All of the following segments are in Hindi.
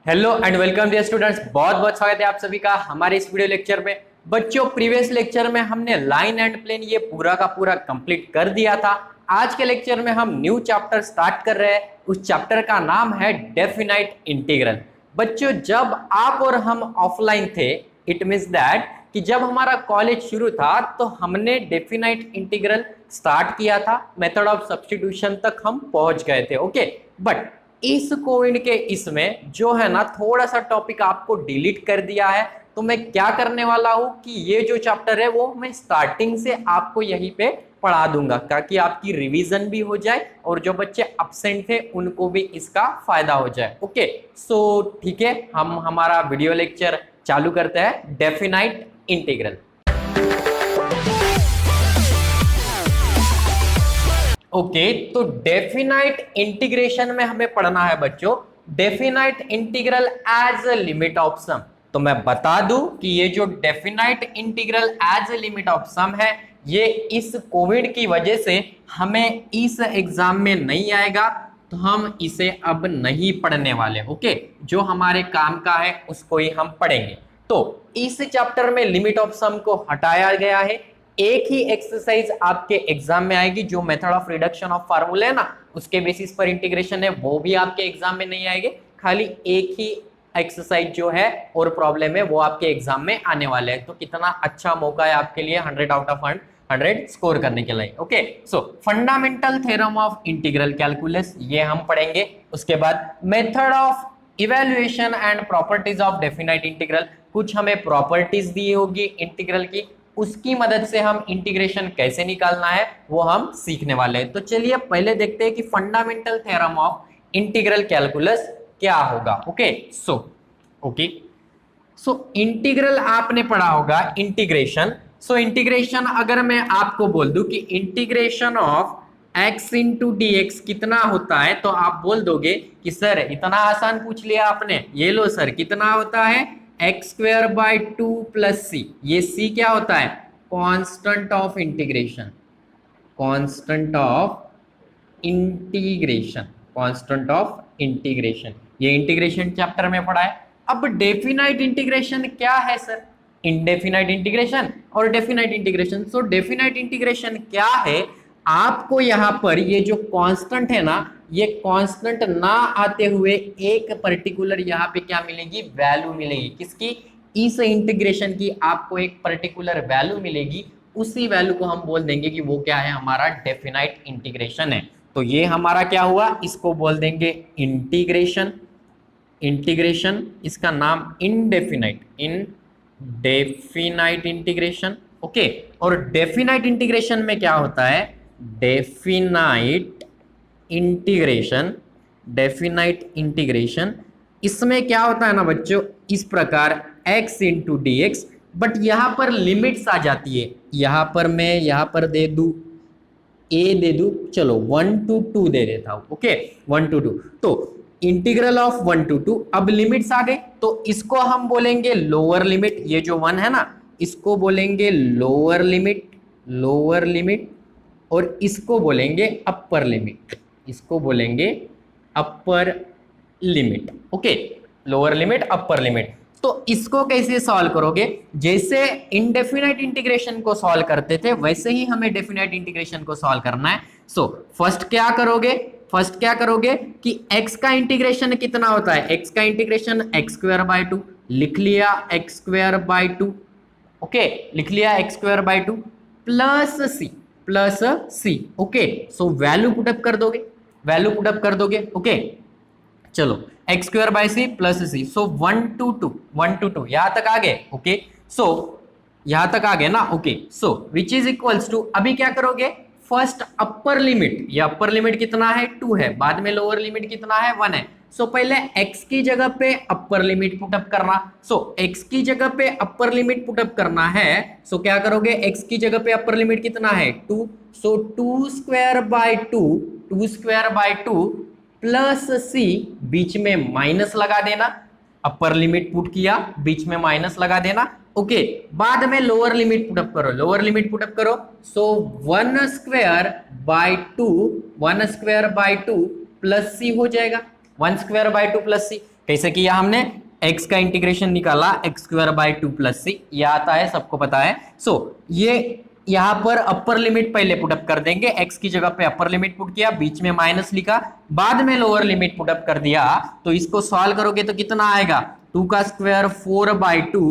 Hello and welcome dear students, बहुत बहुत स्वागत है आप सभी का हमारे इस वीडियो लेक्चर में। बच्चों, प्रीवियस लेक्चर में हमने लाइन एंड प्लेन ये पूरा का पूरा कंप्लीट कर दिया था। आज के लेक्चर में हम न्यू चैप्टर स्टार्ट कर रहे हैं। उस चैप्टर का नाम है डेफिनाइट इंटीग्रल। बच्चों, जब आप और हम ऑफलाइन थे, इट मींस दैट कि जब हमारा कॉलेज शुरू था तो हमने डेफिनाइट इंटीग्रल स्टार्ट किया था, मेथड ऑफ सब्स्टिट्यूशन तक हम पहुंच गए थे। ओके, बट इस कोविड के इसमें जो है ना, थोड़ा सा टॉपिक आपको डिलीट कर दिया है। तो मैं क्या करने वाला हूं कि ये जो चैप्टर है वो मैं स्टार्टिंग से आपको यहीं पे पढ़ा दूंगा, ताकि आपकी रिवीजन भी हो जाए और जो बच्चे अब्सेंट थे उनको भी इसका फायदा हो जाए। ओके, सो ठीक है, हम हमारा वीडियो लेक्चर चालू करते हैं। Definite integral. ओके, तो डेफिनाइट इंटीग्रेशन में हमें पढ़ना है बच्चों, definite integral as a limit of sum. तो मैं बता दूं कि ये जो definite integral as a limit of sum है, ये इस कोविड की वजह से हमें इस एग्जाम में नहीं आएगा, तो हम इसे अब नहीं पढ़ने वाले। ओके, जो हमारे काम का है उसको ही हम पढ़ेंगे। तो इस चैप्टर में लिमिट ऑफ सम को हटाया गया है। एक ही एक्सरसाइज आपके एग्जाम में आएगी, जो method of reduction of formula है ना, उसके बेसिस पर इंटीग्रेशन है, वो भी आपके एग्जाम में नहीं आएंगे। खाली एक ही एक्सरसाइज जो है और प्रॉब्लम है वो आपके एग्जाम में आने वाले हैं। तो कितना अच्छा मौका है आपके लिए 100 आउट ऑफ 100 स्कोर करने के लिए। Okay, so fundamental theorem of integral calculus ये हम पढ़ेंगे। उसके बाद method of evaluation and properties of definite integral, कुछ हमें प्रॉपर्टीज दी होगी इंटीग्रल की, उसकी मदद से हम इंटीग्रेशन कैसे निकालना है वो हम सीखने वाले हैं। तो चलिए पहले देखते हैं कि fundamental theorem of integral calculus क्या होगा। ओके, सो इंटीग्रल आपने पढ़ा होगा इंटीग्रेशन। सो इंटीग्रेशन अगर मैं आपको बोल दूं कि integration of x into d x कितना होता है, तो आप बोल दोगे कि सर इतना आसान पूछ लिया आपने, ये लो सर कितना होता है एक्स स्क्वायर बाई 2 प्लस सी। ये सी क्या होता है? Constant of integration, constant of integration, constant of integration. ये इंटीग्रेशन चैप्टर में पढ़ा है। अब डेफिनाइट इंटीग्रेशन क्या है सर? इनडेफिनाइट इंटीग्रेशन और डेफिनाइट इंटीग्रेशन। सो डेफिनाइट इंटीग्रेशन क्या है? आपको यहां पर ये जो कांस्टेंट है ना, ये कांस्टेंट ना आते हुए एक पर्टिकुलर यहाँ पे क्या मिलेगी? वैल्यू मिलेगी। किसकी? इस इंटीग्रेशन की आपको एक पर्टिकुलर वैल्यू मिलेगी। उसी वैल्यू को हम बोल देंगे कि वो क्या है? हमारा डेफिनाइट इंटीग्रेशन है। तो ये हमारा क्या हुआ? इसको बोल देंगे इंटीग्रेशन। इंटीग्रेशन इसका नाम इनडेफिनाइट, इनडेफिनाइट इंटीग्रेशन। ओके, और डेफिनाइट इंटीग्रेशन में क्या होता है? डेफिनाइट इंटीग्रेशन, डेफिनाइट इंटीग्रेशन इसमें क्या होता है ना बच्चों, इस प्रकार x into d x, but यहां पर लिमिट्स आ जाती है। यहां पर मैं यहां पर दे दू a दे दू, चलो 1 to 2 दे देता हूं। ओके, 1 to 2, तो इंटीग्रल ऑफ 1 to 2। अब लिमिट्स आ गए तो इसको हम बोलेंगे लोअर लिमिट। ये जो 1 है ना, इसको बोलेंगे लोअर लिमिट, लोअर लिमिट, और इसको बोलेंगे अपर लिमिट, इसको बोलेंगे upper limit. Okay, lower limit upper limit. तो इसको कैसे सॉल्व करोगे? जैसे इनडेफिनाइट इंटीग्रेशन को सॉल्व करते थे वैसे ही हमें डेफिनाइट इंटीग्रेशन को सॉल्व करना है। सो फर्स्ट क्या करोगे? फर्स्ट क्या करोगे कि x का इंटीग्रेशन कितना होता है? x का इंटीग्रेशन x स्क्वायर बाय 2, लिख लिया x स्क्वायर बाय 2। ओके, लिख लिया x square by 2 plus c, plus c. Okay, so value put up कर दोगे, वैल्यू पुटअप कर दोगे। ओके, चलो x square by c plus c. So 1 to 2, 1 to 2 यहां तक आ गए। ओके, सो यहां तक आ गए ना। Okay, so which is equals to, अभी क्या करोगे? फर्स्ट अपर लिमिट, ये अपर लिमिट कितना है? 2 है, बाद में लोअर लिमिट कितना है? 1 है। सो पहले x की जगह पे अपर लिमिट पुटअप करना। सो x की जगह पे अपर लिमिट पुटअप करना है। सो क्या करोगे? x की जगह पे अपर लिमिट कितना है? 2। So 2 square by 2, 2 square by 2 plus c, बीच में माइनस लगा देना। अपर लिमिट पुट किया, बीच में माइनस लगा देना। ओके, बाद में लोअर लिमिट पुटअप करो, लोअर लिमिट पुटअप करो। So 1 square by 2, 1 square by 2 plus c हो जाएगा। 1 स्क्वायर बाय 2 प्लस सी। कैसे किया हमने, x का इंटीग्रेशन निकाला एक्स स्क्वायर बाई 2 प्लस सी, यह आता है सबको पता है। सो ये यहां पर अपर लिमिट पहले पुटअप कर देंगे, x की जगह पे अपर लिमिट पुट किया, बीच में माइनस लिखा, बाद में लोअर लिमिट पुटअप कर दिया। तो इसको सॉल्व करोगे तो कितना आएगा, 2 का स्क्वायर 4/2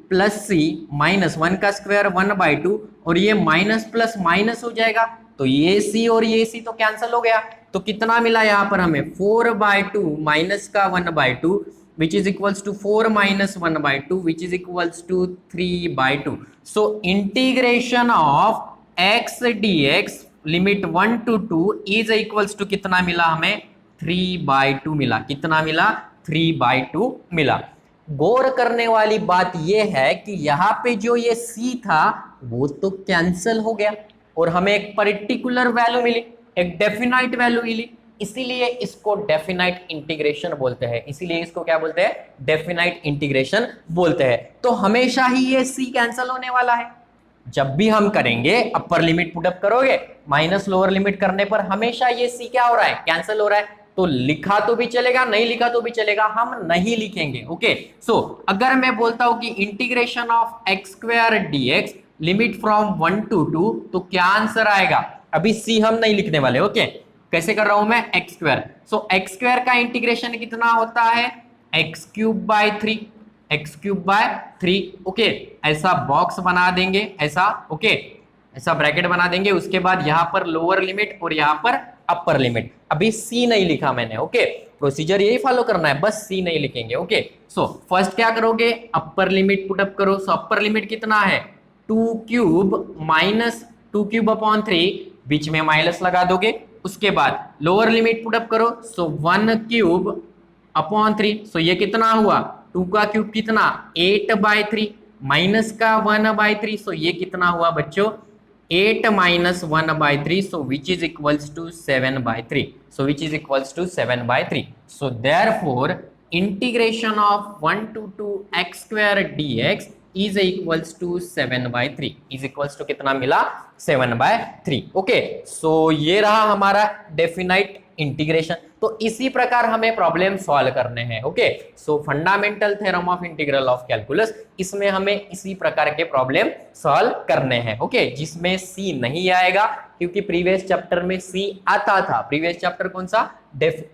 प्लस सी माइनस 1 का स्क्वायर 1/2, और ये माइनस प्लस माइनस हो जाएगा, तो ये सी और ये सी तो कैंसिल हो गया। तो कितना मिला यहाँ पर हमें, 4/2 माइनस का 1/2 which is equals to 4 minus 1/2 which is equals to 3/2. So integration of x dx limit 1 to 2 is equals to कितना मिला हमें, 3/2 मिला। कितना मिला, 3/2 मिला। गौर करने वाली बात यह है कि यहाँ पे जो ये c था वो तो कैंसिल हो गया और हमें एक पर्टिकुलर वैल्यू मिली, एक डेफिनाइट वैल्यू मिली, इसीलिए इसको डेफिनाइट इंटीग्रेशन बोलते हैं। इसीलिए इसको क्या बोलते हैं, डेफिनाइट इंटीग्रेशन बोलते हैं। तो हमेशा ही ये c कैंसिल होने वाला है। जब भी हम करेंगे, अपर लिमिट पुटअप करोगे, माइनस लोअर लिमिट करने पर हमेशा ये c क्या हो रहा है, कैंसिल हो रहा है। तो लिखा तो भी चलेगा, नहीं लिखा तो भी चलेगा, हम नहीं लिखेंगे। ओके, सो अगर मैं बोलता हूं कि integration of x square dx limit from 1 to 2, तो क्या आंसर आएगा, अभी सी हम नहीं लिखने वाले। ओके, कैसे कर रहा हूं मैं, एक्स स्क्वायर। सो एक्स स्क्वायर का इंटीग्रेशन कितना होता है, x cube by 3, x cube by 3। Okay, ऐसा बॉक्स बना देंगे, ऐसा, ओके, ऐसा ब्रैकेट बना देंगे। उसके बाद यहां पर लोअर लिमिट और यहां पर अपर लिमिट। अभी सी नहीं लिखा मैंने। ओके, प्रोसीजर यही फॉलो करना है, बस सी नहीं लिखेंगे। ओके, सो फर्स्ट क्या करोगे, अपर लिमिट पुटअप करो। सो अपर लिमिट कितना है, 2 क्यूब माइनस 2 क्यूब अपॉन 3, बीच में माइनस लगा दोगे। उसके बाद लोअर लिमिट पुटअप करो, सो 1 क्यूब अपॉन 3। सो ये कितना हुआ, 2 का क्यूब कितना, 8/3 माइनस का 1/3। सो ये कितना हुआ बच्चों, 8 minus 1/3, so which is equals to 7/3. So which is equals to 7/3. So therefore integration of 1 to 2 x square dx is equals to 7/3, is equals to कितना मिला, 7/3। ओके, सो ये रहा हमारा डेफिनाइट इंटीग्रेशन। तो इसी प्रकार हमें प्रॉब्लम सॉल्व करने हैं। Okay, so fundamental theorem of integral of calculus, इसमें हमें इसी प्रकार के प्रॉब्लम सॉल्व करने हैं। ओके, जिसमें सी नहीं आएगा, क्योंकि प्रीवियस चैप्टर में सी आता था। प्रीवियस चैप्टर कौन सा,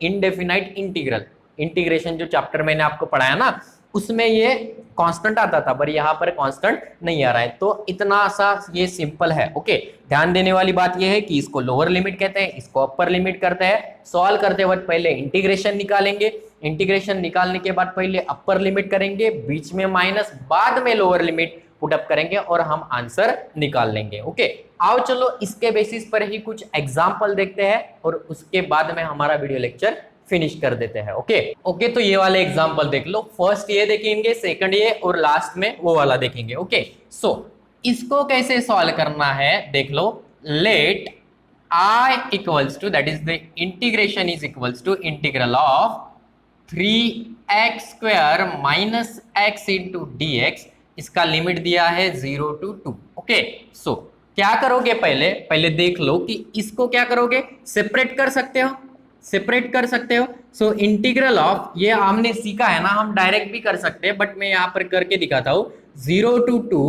इनडेफिनाइट इंटीग्रल, इंटीग्रेशन जो चैप्टर मैंने आपको पढ़ाया ना, उसमें ये कांस्टेंट आता था, पर यहाँ पर कांस्टेंट नहीं आ रहा है। तो इतना सा ये सिंपल है। ओके, ध्यान देने वाली बात ये है कि इसको लोअर लिमिट कहते हैं, इसको अपर लिमिट करते हैं। सॉल्व करते वक्त पहले इंटीग्रेशन निकालेंगे, इंटीग्रेशन निकालने के बाद पहले अपर लिमिट करेंगे, बीच में माइनस, बाद में लोअर लिमिट पुटअप करेंगे और हम आंसर निकाल लेंगे। ओके, आओ चलो इसके बेसिस पर ही कुछ एग्जाम्पल देखते हैं और उसके बाद में हमारा वीडियो लेक्चर फिनिश कर देते हैं। ओके ओके, तो ये वाले एग्जांपल देख लो। फर्स्ट ये देखेंगे, सेकंड ये, और लास्ट में वो वाला देखेंगे। ओके, सो इसको कैसे सॉल्व करना है देख लो। Let I equals to, that is the integration is equals to integral of 3x square minus x into dx। इसका लिमिट दिया है 0 to 2। ओके, सो क्या करोगे, पहले देख लो कि इसको क्या करोगे, सेपरेट कर सकते हो, सेपरेट कर सकते हो। सो इंटीग्रल ऑफ, ये हमने सीखा है ना, हम डायरेक्ट भी कर सकते हैं, बट मैं यहां पर करके दिखाता हूं। 0 to 2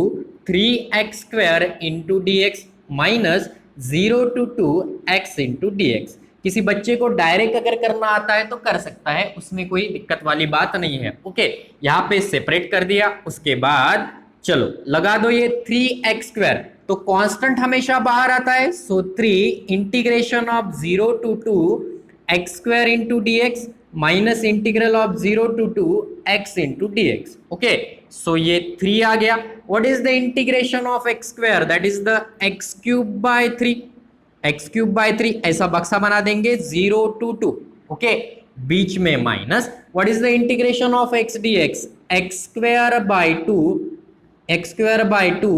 3x square into dx minus 0 to 2 x into dx। किसी बच्चे को डायरेक्ट अगर करना आता है तो कर सकता है, उसमें कोई दिक्कत वाली बात नहीं है। ओके, यहाँ पे सेपरेट कर दिया। उसके बाद चलो लगा दो ये 3x स्क्वायर, तो कांस्टेंट हमेशा बाहर आता है। So 3 integration of 0 to 2 x square into dx minus integral of 0 to 2 x into dx। Okay, so ये 3 आ गया। What is the integration of x square, that is the x cube by 3, x cube by 3। ऐसा बक्सा बना देंगे 0 to 2। ओके, बीच में minus. What is the integration of x dx, x square by 2, x square by 2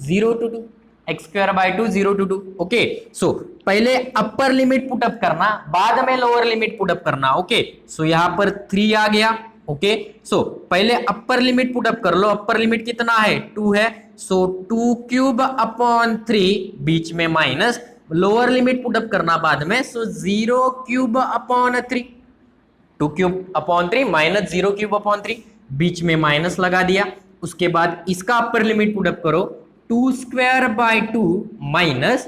0 to 2, x square by 2 0 to 2। Okay, so पहले अपर लिमिट पुटअप करना, बाद में लोअर लिमिट पुटअप करना। ओके, सो यहां पर 3 आ गया। ओके, सो पहले अपर लिमिट पुटअप कर लो। अपर लिमिट कितना है, 2 है। सो 2 क्यूब अपॉन 3, बीच में माइनस, लोअर लिमिट पुटअप करना बाद में। सो 0 cube upon 3, 2 cube upon 3 minus 0 cube upon 3, बीच में माइनस लगा दिया। उसके बाद इसका अपर लिमिट पुट अप करो, 2 square by 2 minus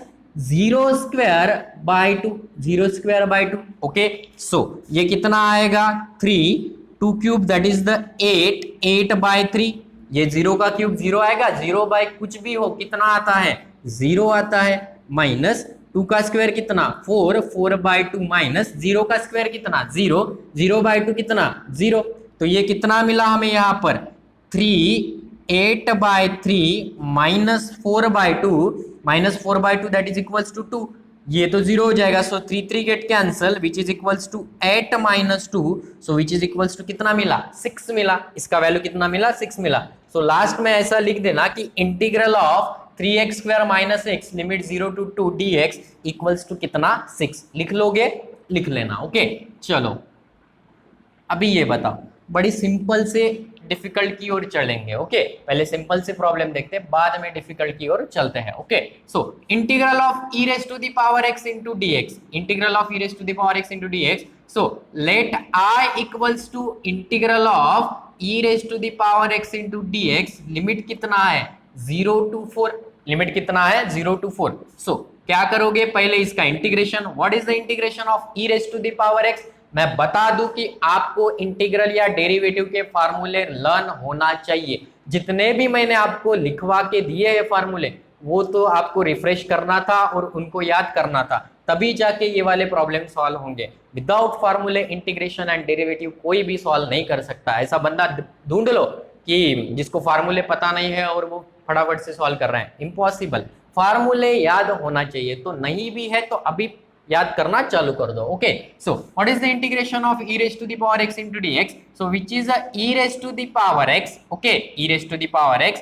0 square by 2, 0 square by 2। Okay, so ये कितना आएगा 3, 2 cube that is the 8, 8 by 3, ये 0 का क्यूब 0 आएगा, 0 बाय कुछ भी हो कितना आता है 0 आता है, माइनस 2 का स्क्वायर कितना 4, 4 बाय 2 माइनस 0 का स्क्वायर कितना 0, 0 बाय 2 कितना 0। तो ये कितना मिला हमें यहाँ पर 3, 8 by 3 minus 4 by 2, minus 4 by 2 that is equals to 2, ये तो 0 हो जाएगा। So 3 3 get cancel which is equals to 8 minus 2, so which is equals to कितना मिला 6 मिला, इसका वैल्यू कितना मिला 6 मिला। सो लास्ट में ऐसा लिख देना कि integral of 3x square minus x limit 0 to 2 dx equals to कितना 6, लिख लोगे, लिख लेना। ओके चलो अभी ये बताओ, बड़ी सिंपल से डिफिकल्ट की ओर चलेंगे। ओके पहले सिंपल से प्रॉब्लम देखते हैं, बाद में डिफिकल्ट की ओर चलते हैं। Okay so integral of e raise to the power x into dx, integral of e raise to the power x into dx, so let i equals to integral of e raise to the power x into dx, limit कितना है 0 to 4, लिमिट कितना है 0 to 4। सो क्या करोगे, पहले इसका integration, what is the integration of e raise to the power x। मैं बता दूं कि आपको इंटीग्रल या डेरिवेटिव के फार्मूले लर्न होना चाहिए, जितने भी मैंने आपको लिखवा के दिए हैं फार्मूले वो तो आपको रिफ्रेश करना था और उनको याद करना था, तभी जाके ये वाले प्रॉब्लम सॉल्व होंगे। विदाउट फार्मूले इंटीग्रेशन एंड डेरिवेटिव कोई भी सॉल्व नहीं कर सकता। ऐसा बंदा ढूंढ लो कि जिसको फार्मूले पता नहीं है और वो फटाफट से सॉल्व कर रहे हैं, इम्पॉसिबल। फार्मूले याद होना चाहिए, तो नहीं भी है तो अभी याद करना चालू कर दो। Okay so what is the integration of e raise to the power x into dx, so which is e raise to the power x। Okay e raise to the power x,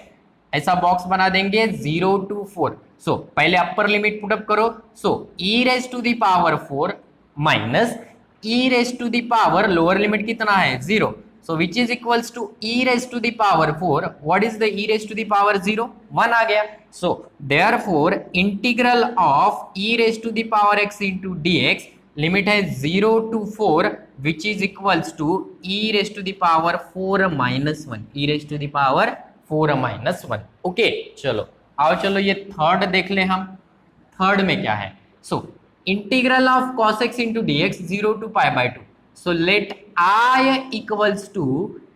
ऐसा बॉक्स बना देंगे 0 to 4। सो पहले अपर लिमिट पुट अप करो, so e raise to the power 4 minus e raise to the power lower limit कितना है 0, so which is equals to e raised to the power 4, what is the e raised to the power 0, 1 आ गया। so therefore integral of e raised to the power x into dx limit है 0 to 4 which is equals to e raised to the power 4 minus 1, e raised to the power 4 minus 1। Okay चलो आओ चलो ये थर्ड देख ले हम, थर्ड में क्या है। so integral of cos x into dx 0 to pi by 2, so let I equals to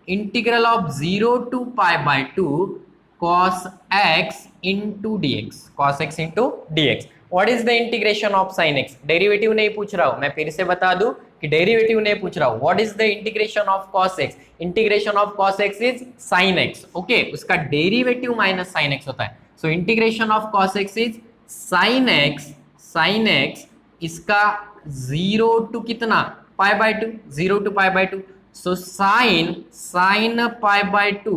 integral of 0 to pi by 2 cos x into dx, cos x into dx। what is the integration of sin x, derivative नहीं पूछ रहा हूं, मैं फिर से बता दूं कि डेरिवेटिव नहीं पूछ रहा हूं। what is the integration of cos x, integration of cos x is sin x। Okay उसका डेरिवेटिव माइनस sin x होता है। so integration of cos x is sin x, sin x इसका 0 to कितना pi by 2, 0 to pi by 2, so sine pi by 2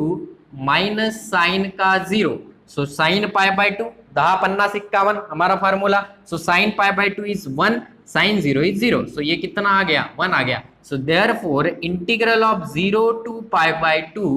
minus sine का 0, सो साइन पाई बाय 2 10 50 51 हमारा formula, so sine pi by 2 is 1, sine 0 is 0, so ये कितना आ गया 1 आ गया। So therefore integral of 0 to pi by 2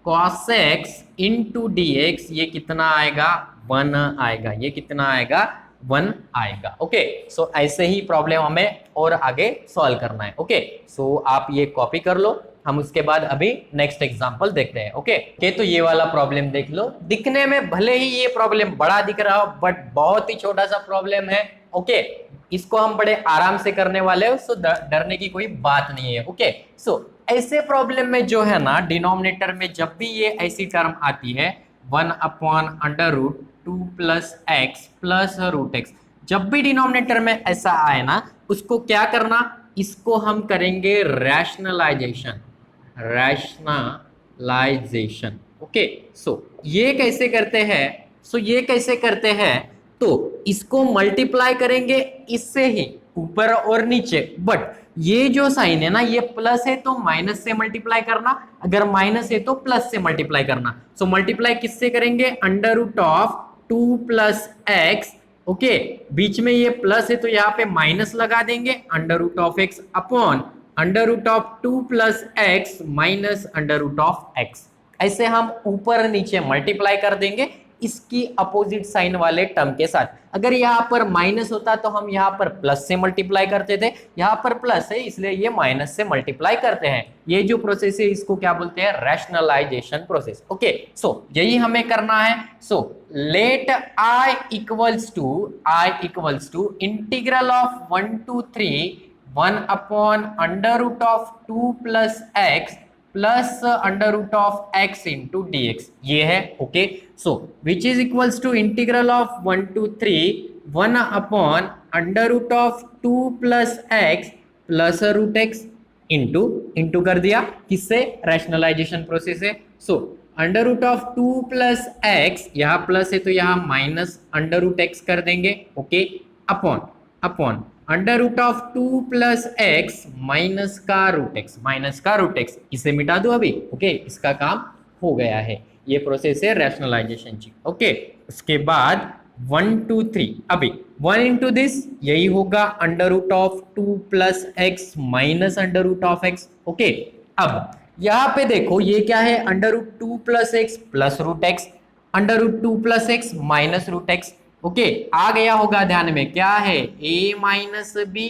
cos x into dx, ये कितना आएगा 1 आएगा, ये कितना आएगा 1 आएगा। ओके सो ऐसे ही प्रॉब्लम हमें और आगे सॉल्व करना है। ओके सो आप ये कॉपी कर लो, हम उसके बाद अभी नेक्स्ट एग्जांपल देखते हैं। ओके तो ये वाला प्रॉब्लम देख लो, दिखने में भले ही ये प्रॉब्लम बड़ा दिख रहा हो बट बहुत ही छोटा सा प्रॉब्लम है। ओके इसको हम बड़े आराम से करने वाले हो, सो डरने की कोई बात नहीं है। ओके सो ऐसे प्रॉब्लम में जो है ना डिनोमिनेटर में जब भी ये ऐसी टर्म आती है 1 upon under root 2 plus x plus root x, जब भी डिनोमिनेटर में ऐसा आए ना उसको क्या करना, इसको हम करेंगे रैशनलाइजेशन, रैशनलाइजेशन। ओके सो ये कैसे करते हैं, ये कैसे करते हैं, तो इसको मल्टीप्लाई करेंगे इससे ही ऊपर और नीचे, बट ये जो साइन है ना ये प्लस है तो माइनस से मल्टीप्लाई करना, अगर माइनस है तो प्लस से मल्टीप्लाई करना। सो मल्टीप्लाई किससे करेंगे, under root of 2 plus x. Okay बीच में ये प्लस है तो यहाँ पे माइनस लगा देंगे, under root of x upon under root of 2 plus x minus under root of x. ऐसे हम ऊपर नीचे मल्टीप्लाई कर देंगे, इसकी अपोजिट साइन वाले टर्म के साथ। अगर यहाँ पर माइनस होता तो हम यहाँ पर प्लस से मल्टीप्लाई करते थे, यहाँ पर प्लस है इसलिए ये माइनस से मल्टीप्लाई करते हैं। ये जो प्रोसेस है इसको क्या बोलते हैं, रैशनलाइजेशन प्रोसेस। ओके, सो यही हमें करना है। So let i equals to integral of 1 to 3 1 upon under root of 2 plus x plus under root of x into dx, ये है। Okay, so which is equals to integral of 1 to 3 1 upon under root of 2 plus x plus root x into कर दिया, किससे, रैशनलाइजेशन प्रोसेस है। So under root of 2 plus x, यहाँ प्लस है तो यहाँ माइनस अंडर रूट एक्स कर देंगे। Okay, upon under root of 2 plus x minus का रूट एक्स, इसे मिटा दो अभी। ओके, इसका काम हो गया है। ये प्रोसेस है रैशनलाइजेशन की। ओके, उसके बाद 1 to 3, अभी 1 into दिस, यही होगा under root of 2 plus x minus under root of x. Okay, अब यहाँ पे देखो ये क्या है, under root 2 plus x plus root x, under root 2 plus x minus root x. Okay, आ गया होगा ध्यान में, क्या है, a minus b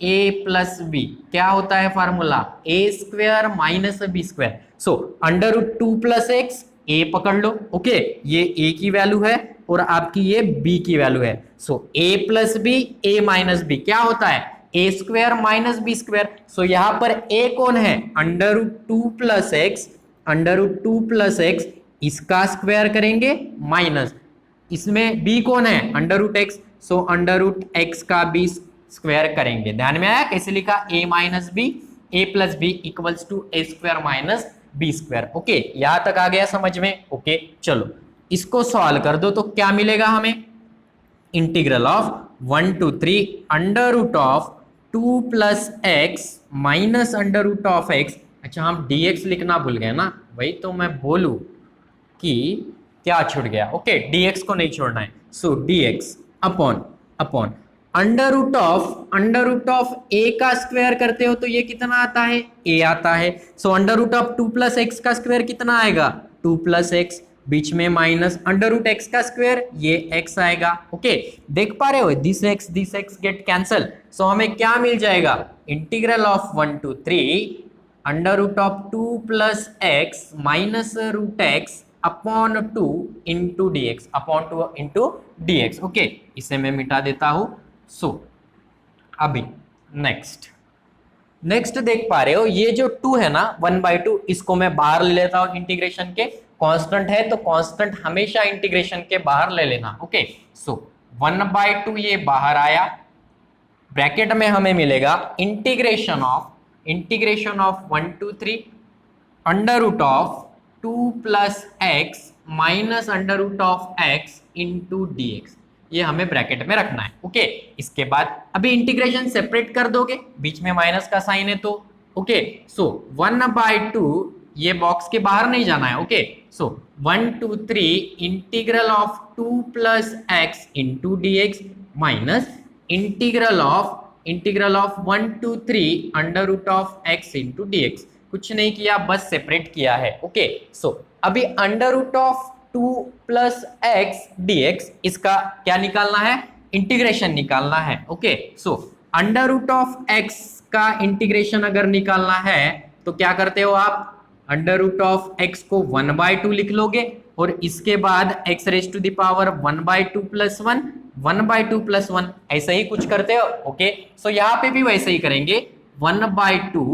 a plus b, क्या होता है formula, a square minus b square. So under root 2 plus x, a पकड़ लो। ओके, ये a की वैल्यू है और आपकी ये b की वैल्यू है। So a plus b, a minus b क्या होता है, a square minus b square. So यहां पर a कौन है, under root 2 plus x, under root 2 plus x, इसका स्क्वायर करेंगे माइनस, इसमें b कौन है, under root x, so under root x का b स्क्वायर करेंगे। ध्यान में आया कैसे लिखा, a minus b, a plus b equals to a square minus b square. Okay, यहां तक आ गया समझ में। ओके, चलो इसको सॉल्व कर दो तो क्या मिलेगा हमें, integral of 1 to 3 under root of 2 plus x minus under root of x. अच्छा, हम dx लिखना भूल गए ना, वही तो मैं बोलूं कि क्या छूट गया। ओके, dx को नहीं छोड़ना है। So dx upon under root of a का स्क्वायर करते हो तो ये कितना आता है, a आता है। So under root of 2 plus x का स्क्वायर कितना आएगा, 2 प्लस एक्स, बीच में माइनस अंडर रूट एक्स का स्क्वायर, ये x आएगा। ओके, देख पा रहे हो, this x get cancel. So हमें क्या मिल जाएगा, integral of 1 to 3 under root of 2 plus x minus root x upon 2 into d x, upon 2 into d x. Okay, इसे मैं मिटा देता हूं। सो अभी नेक्स्ट देख पा रहे हो, ये जो 2 है ना 1/2, इसको मैं बाहर ले लेता हूं इंटीग्रेशन के। कांस्टेंट है तो कांस्टेंट हमेशा इंटीग्रेशन के बाहर ले लेना। ओके, सो 1/2 ये बाहर आया, ब्रैकेट में हमें मिलेगा integration of 1 to 3 under root of 2 plus x minus under root of x into d x, ये हमें ब्रैकेट में रखना है। ओके, इसके बाद अभी इंटीग्रेशन सेपरेट कर दोगे, बीच में माइनस का साइन है तो। ओके, सो 1/2 ये बॉक्स के बाहर नहीं जाना है। Okay, so 1 to 3 integral of 2 plus x into d x minus integral of 1 to 3 under root of x into d x. कुछ नहीं किया, बस सेपरेट किया है। ओके, सो अभी under root of 2 plus x d x, इसका क्या निकालना है, इंटीग्रेशन निकालना है। Okay, so under root of x का इंटीग्रेशन अगर निकालना है तो क्या करते हो आप, अंडर रूट ऑफ एक्स को 1/2 लिख लोगे और इसके बाद x raise to the power 1/2 plus 1, 1/2 plus 1, ऐसा ही कुछ करते हो। ओके, सो यहाँ पे भी वैसे ही करेंगे, 1/2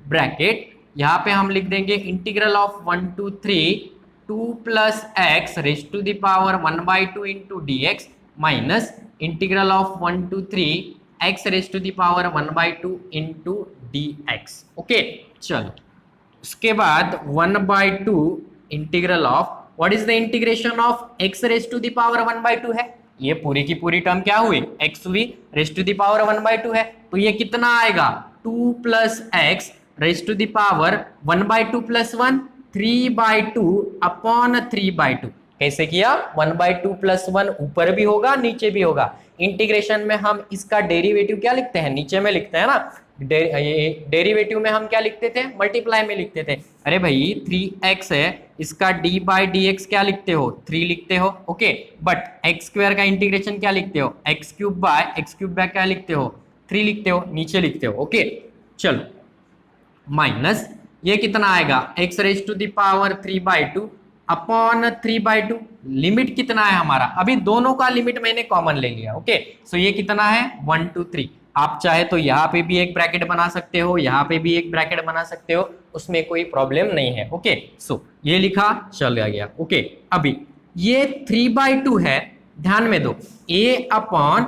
ब्रैकेट, यहाँ पे हम लिख देंगे integral of 1 to 3 2 plus x raise to the power 1/2 into d x minus integral of 1 to 3 x raise to the power 1/2 into d x. Okay, चलो उसके बाद 1/2 integral of, what is the integration of x raise to the power 1/2 है, ये पूरी की पूरी टर्म क्या हुई, एक्स हुई रेज टू द पावर 1/2 है, तो ये कितना आएगा, 2 plus x raise to the power 1/2 plus 1, 3/2 upon 3/2। कैसे किया, 1/2 प्लस 1 ऊपर भी होगा नीचे भी होगा। इंटीग्रेशन में हम इसका डेरिवेटिव क्या लिखते हैं, नीचे में लिखते हैं ना, डेरिवेटिव में हम क्या लिखते थे, मल्टीप्लाई में लिखते थे। अरे भाई 3x है, इसका d बाई डी एक्स क्या लिखते हो, 3 लिखते हो, ओके। बट एक्स स्क्वायर का इंटीग्रेशन क्या लिखते हो, एक्स क्यूब बाय क्या लिखते हो, 3 लिखते हो, नीचे लिखते हो, ओके। चलो माइनस ये कितना आएगा, x raise to the power 3/2 upon 3/2। Limit कितना है हमारा, अभी दोनों का लिमिट मैंने कॉमन ले लिया, ओके। सो ये कितना है 1 2 3। आप चाहे तो यहाँ पे भी एक ब्रैकेट बना सकते हो, यहाँ पे भी एक ब्रैकेट बना सकते हो, उसमें कोई प्रॉब्लम नहीं है, ओके। सो ये लिखा चल गया, ओके। अभी ये 3/2 है, ध्यान में दो, a अपॉन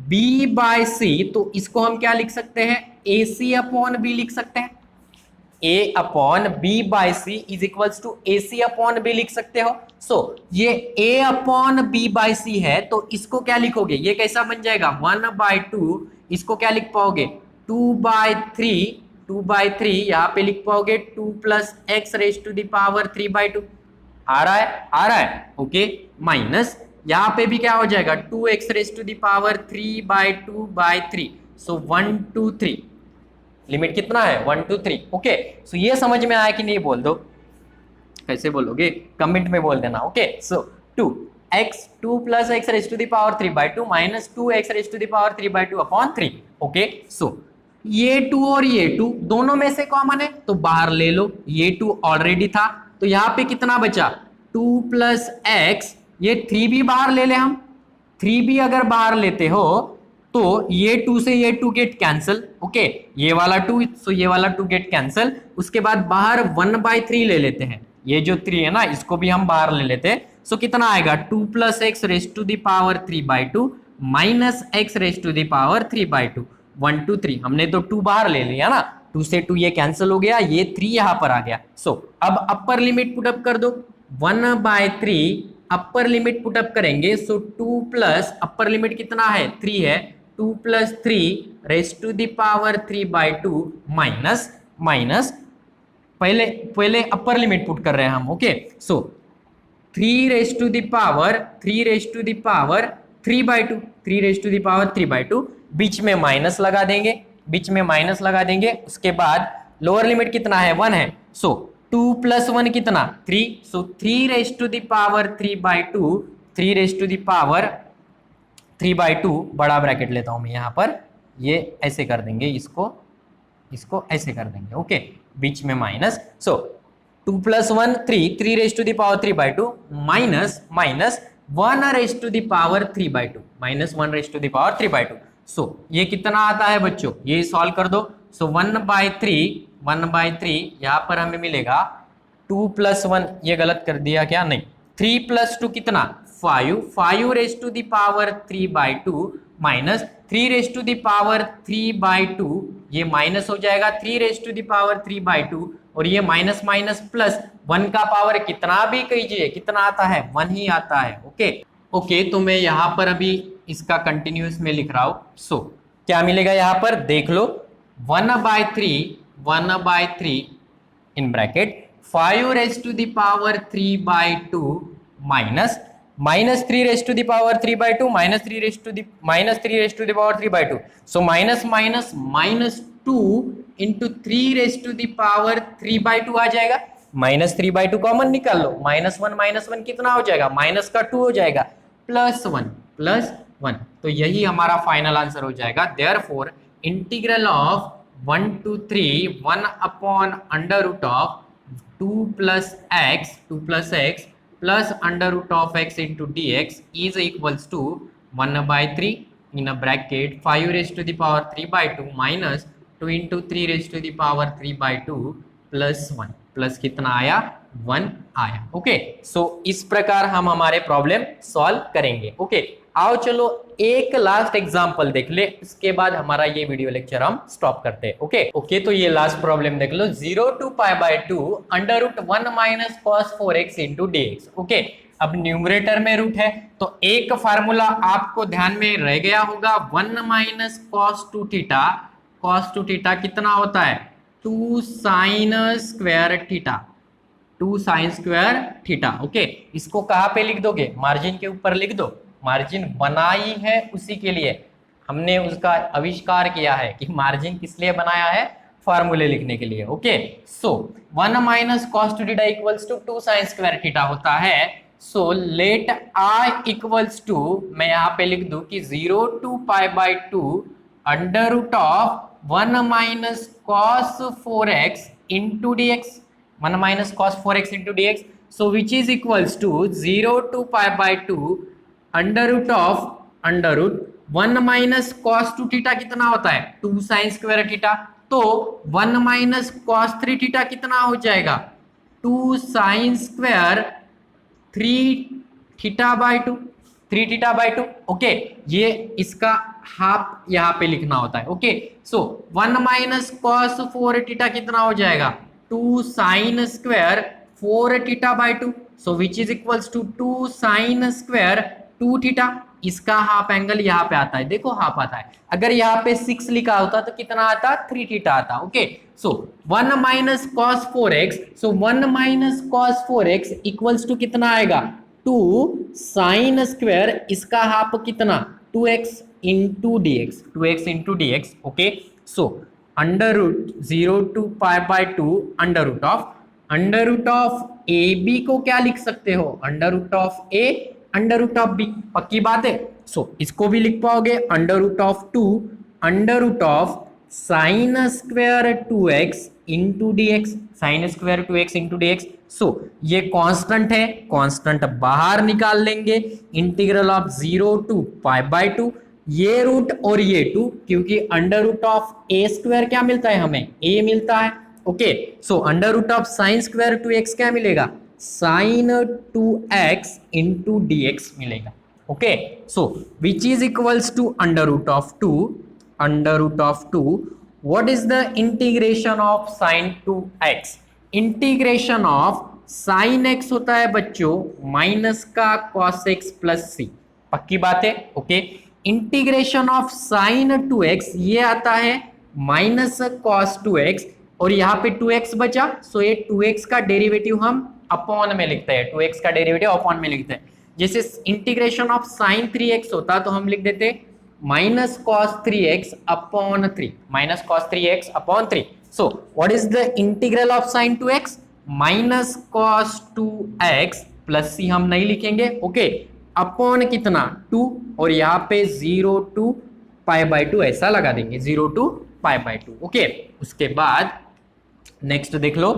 बी बाय सी, तो इसको हम क्या लिख सकते हैं, ए सी अपॉन बी लिख सकते हैं। a upon b by c is equals to a c upon b लिख सकते हो। सो ये a upon b by c है, तो इसको क्या लिखोगे, ये कैसा बन जाएगा 1/2, इसको क्या लिख पाओगे 2/3 यहाँ पे लिख पाओगे 2 plus x raise to the power 3/2। आ रहा है, ओके। माइनस यहाँ पे भी क्या हो जाएगा 2x raise to the power 3/2/3। So 1 2 3, limit कितना है 1 2 3, ओके। सो ये समझ में आया कि नहीं, बोल दो, कैसे बोलोगे कमेंट में बोल देना, okay. So 2 plus x raise to the power 3/2 minus 2x raise to the power 3/2 upon 3, okay. So ये 2 और ये 2 दोनों में से कॉमन है तो बाहर ले लो, ये 2 ऑलरेडी था, तो यहाँ पे कितना बचा 2 प्लस एक्स, ये 3 भी बाहर ले ले हम, 3 भी अगर बाहर लेते हो तो ये 2 से ये 2 गेट कैंसिल, ओके। ये वाला 2, सो ये वाला 2 गेट कैंसिल। उसके बाद बाहर 1/3 ले लेते हैं, ये जो 3 है ना इसको भी हम बाहर ले लेते हैं। सो कितना आएगा 2 plus x raise to the power 3/2 minus x raise to the power 3/2। 1 2 3 हमने तो 2 बाहर ले लिया ना, 2 से 2 ये कैंसिल हो गया, ये 3 यहाँ पर आ गया। सो अब अपर लिमिट पुटअप कर दो, 1/3 अपर लिमिट पुटअप करेंगे। सो 2 प्लस अपर लिमिट कितना है 3 है, 2 plus 3 raise to the power 3/2 minus पहले अपर लिमिट पुट कर रहे हैं हम, okay. So 3 raise to the power 3/2 3 raise to the power 3/2, बीच में माइनस लगा देंगे, उसके बाद लोअर लिमिट कितना है 1 है। सो 2 प्लस 1 कितना 3, so 3 raise to the power 3/2, 3 raise to the power 3/2, बड़ा ब्रैकेट लेता हूं मैं यहाँ पर, ये ऐसे कर देंगे, इसको ऐसे कर देंगे, ओके। बीच में minus, so 2 plus 1 3 raise to the power 3/2 minus 1 raise to the power 3/2 minus 1 raise to the power 3/2। सो ये कितना आता है बच्चों, ये सॉल्व कर दो। सो 1/3 यहाँ पर हमें मिलेगा 2 प्लस 1, ये गलत कर दिया क्या, नहीं, 3 प्लस 2 कितना 5 raise to the power 3/2 minus 3 raise to the power 3/2, ये माइनस हो जाएगा 3 रेज टू द पावर 3/2, और ये माइनस माइनस प्लस 1 का पावर कितना भी कीजिए कितना आता है 1 ही आता है, ओके। तो मैं यहाँ पर अभी इसका कंटिन्यूस में लिख रहा हूं। सो क्या मिलेगा यहाँ पर देख लो, 1/3 in bracket 5 raise to the power 3/2 minus 3 raise to the power 3/2 minus 3 raise to the power 3/2। So minus 2 into 3 raise to the power 3/2 आ जाएगा, -3/2 कॉमन निकाल लो, -1 कितना हो जाएगा, माइनस का 2 हो जाएगा, +1 तो यही हमारा फाइनल आंसर हो जाएगा। Therefore integral of 1 to 3 1 upon under root of 2 plus x plus under root of x into d x is equals to 1/3 in a bracket 5 raise to the power 3/2 minus 2 into 3 raise to the power 3/2 +1, plus कितना आया 1 आया, ओके। सो इस प्रकार हम हमारे प्रॉब्लम सॉल्व करेंगे, ओके। आओ चलो एक लास्ट एग्जांपल देख ले, उसके बाद हमारा ये वीडियो लेक्चर हम स्टॉप करते हैं, ओके। तो ये लास्ट प्रॉब्लम देख लो, 0 to π/2 under root 1 minus cos 4x into dx, okay. अब न्यूमरेटर में रूट है तो एक फार्मूला आपको ध्यान में रह गया होगा, 1 माइनस cos 2 थीटा कितना होता है 2 sin स्क्वायर थीटा, ओके। इसको कहाँ पे लिख दोगे, मार्जिन के ऊपर लिख दो, मार्जिन बनाई है उसी के लिए हमने उसका आविष्कार किया है कि मार्जिन किस लिए बनाया है, फार्मूले लिखने के लिए। Okay, so 1 minus cos two theta equals to 2 sine square theta होता है। So let I equals to, मैं यहाँ पे लिख दूं कि 0 to pi by 2 under root of 1 minus cos 4x into d x, 1 minus cos 4x into d x, so which is equals to 0 to pi by 2 under root of under root 1 minus cos 2 theta कितना होता है 2 साइन स्क्वायर थीटा, तो 1 माइनस कॉस 3 थीटा कितना हो जाएगा 2 sine square 3 theta by 2, 3 theta by 2। Okay, ये इसका हाफ यहाँ पे लिखना होता है। Okay, so 1 minus cos 4 theta कितना हो जाएगा 2 sine square 4 theta by 2, so which is equals to 2 sine square 2 theta. इसका हाफ एंगल यहाँ पे आता है, देखो हाफ आता है। अगर यहाँ पे 6 लिखा होता तो कितना आता 3 थीटा आता। Okay, so 1 minus cos 4x, so 1 minus cos 4x equals to कितना आएगा 2 साइन स्क्वायर, इसका हाफ कितना 2x into d x, 2x into d x. Okay, so under root 0 to pi by 2 under root of A B को क्या लिख सकते हो under root of A under root of B, पक्की बात है। सो इसको भी लिख पाओगे under root of 2 under root of sine square 2x into d x, sine square 2x into d x. So ये कांस्टेंट है, कांस्टेंट बाहर निकाल लेंगे, integral of 0 to pi by 2, ये रूट और ये 2, क्योंकि under root of a square क्या मिलता है हमें a मिलता है। Okay, so under root of sine square 2x क्या मिलेगा sine 2x into d x मिलेगा। Okay, so which is equals to under root of 2 what is the integration of sine 2x, integration of sine x होता है बच्चों माइनस का कॉस x प्लस सी, पक्की बात है। Okay, integration of sine 2x ये आता है माइनस कॉस 2x, और यहाँ पे 2x बचा, सो ये 2x का डेरिवेटिव हम अपॉन में लिखते हैं, 2x का डेरिवेटिव अपॉन में लिखते हैं। जैसे इंटीग्रेशन ऑफ साइन 3x होता तो हम लिख देते minus cos 3x upon 3, minus cos 3x upon 3। So what is the integral of sine 2x minus cos 2x plus C हम नहीं लिखेंगे। ओके, अपॉन कितना 2, और यहाँ पे 0 टू पाई बाई 2 ऐसा लगा देंगे, 0 टू पाई बाई 2। ओके, उसके बाद नेक्स्ट देख लो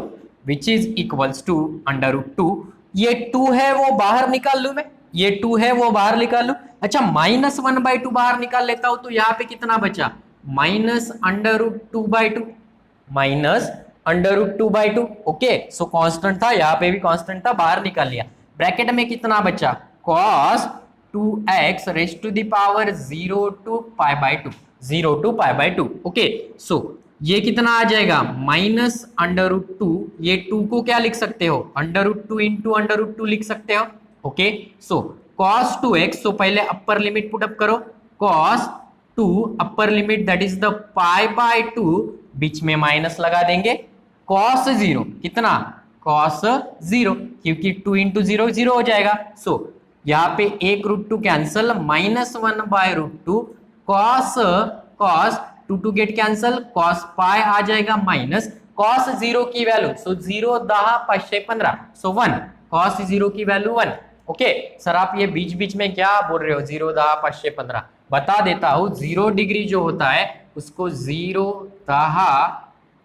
which is equals to under root 2, ये 2 है वो बाहर निकाल लू मैं, ये 2 है वो बाहर निकाल लू। अच्छा, माइनस 1/2 बाहर निकाल लेता हूं तो यहाँ पे कितना बचा minus under root 2/2, minus under root 2/2। Okay, so constant था, यहाँ पे भी कांस्टेंट था, बाहर निकाल लिया। ब्रैकेट में कितना बचा cos 2x raise to the power 0 to pi by 2, 0 to pi by 2। Okay, so ये कितना आ जाएगा माइनस अंडर रूट 2, ये 2 को क्या लिख सकते हो under root 2 into under root 2 लिख सकते हो। ओके, सो cos 2x, सो पहले अपर लिमिट पुट अप करो, cos 2 upper limit that is the pi by 2, बीच में माइनस लगा देंगे, cos 0 कितना cos 0, क्योंकि 2 इंटू 0 0 हो जाएगा। सो यहाँ पे एक root 2 cancel, minus 1/√2 cos 2 get cancel, cos pi आ जाएगा माइनस cos 0 की वैल्यू, सो 0 10 5 15, सो 1, cos 0 की वैल्यू 1। ओके, सर आप ये बीच बीच में क्या बोल रहे हो 0 10 5 15, बता देता हूँ 0 डिग्री जो होता है उसको 0 10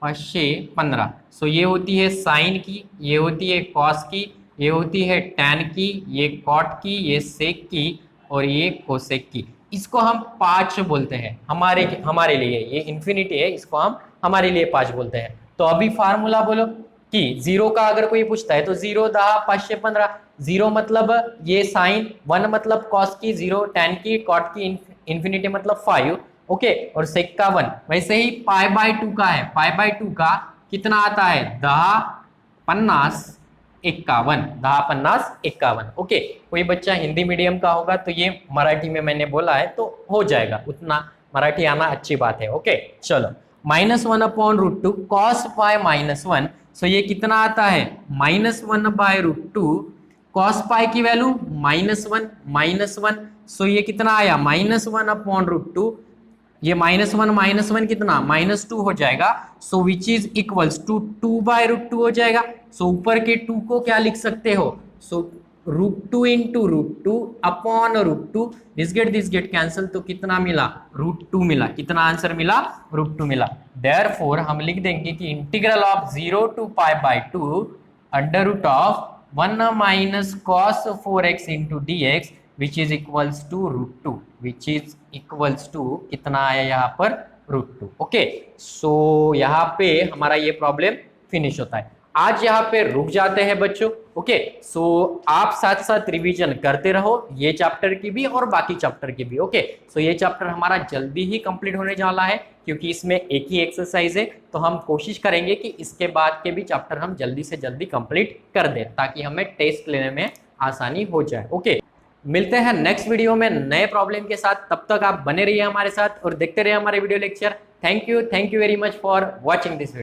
5 15, सो ये होती है साइन की, ये होती है कॉस की, ये होती है टैन की, ये कॉट की, ये सेक की, और ये कोसेक की। इसको हम 5 बोलते हैं हमारे लिए, ये इन्फिनिटी है, इसको हम हमारे लिए 5 बोलते हैं। तो अभी फार्मूला बोलो कि 0 का अगर कोई पूछता है तो 0 10 5 15, 0 मतलब ये साइन, 1 मतलब कॉस की, 0 टैन की, कॉट की, इन्फिनिटी मतलब 5। ओके, और सेक का 1। वैसे ही पाई बाई 2 का है, पाई बाई 2 का कितना आता है 10 50 51, 10 50 51। ओके, कोई बच्चा हिंदी मीडियम का होगा तो ये मराठी में मैंने बोला है तो हो जाएगा, उतना मराठी आना अच्छी बात है। ओके, चलो -1/√2 cos पाई -1, सो ये कितना आता है -1/√2 cos पाई की वैल्यू -1, सो ये कितना आया -1/√2 ये -1 कितना -2 हो जाएगा, सो विच इज इक्वल्स टू 2/√2 हो जाएगा। सो ऊपर के 2 को क्या लिख सकते हो, सो √2 into √2 upon √2, this get cancel, तो कितना मिला √2 मिला। कितना आंसर मिला, √2 मिला। देयरफॉर हम लिख देंगे कि integral of 0 to π/2 under root of 1 minus cos 4x into dx which is equals to √2, which is equals to कितना आया यहाँ पर √2। ओके, सो यहाँ पे हमारा ये प्रॉब्लम फिनिश होता है। आज यहाँ पे रुक जाते हैं बच्चों। ओके, सो आप साथ साथ रिवीजन करते रहो ये चैप्टर की भी और बाकी चैप्टर की भी। ओके, सो ये चैप्टर हमारा जल्दी ही कंप्लीट होने वाला है क्योंकि इसमें एक ही एक्सरसाइज है, तो हम कोशिश करेंगे कि इसके बाद के भी चैप्टर हम जल्दी से जल्दी कंप्लीट कर दें ताकि हमें टेस्ट लेने में आसानी हो जाए। ओके, मिलते हैं नेक्स्ट वीडियो में नए प्रॉब्लम के साथ। तब तक आप बने रहिए हमारे साथ और देखते रहिए हमारे video lecture. Thank you very much for watching this video.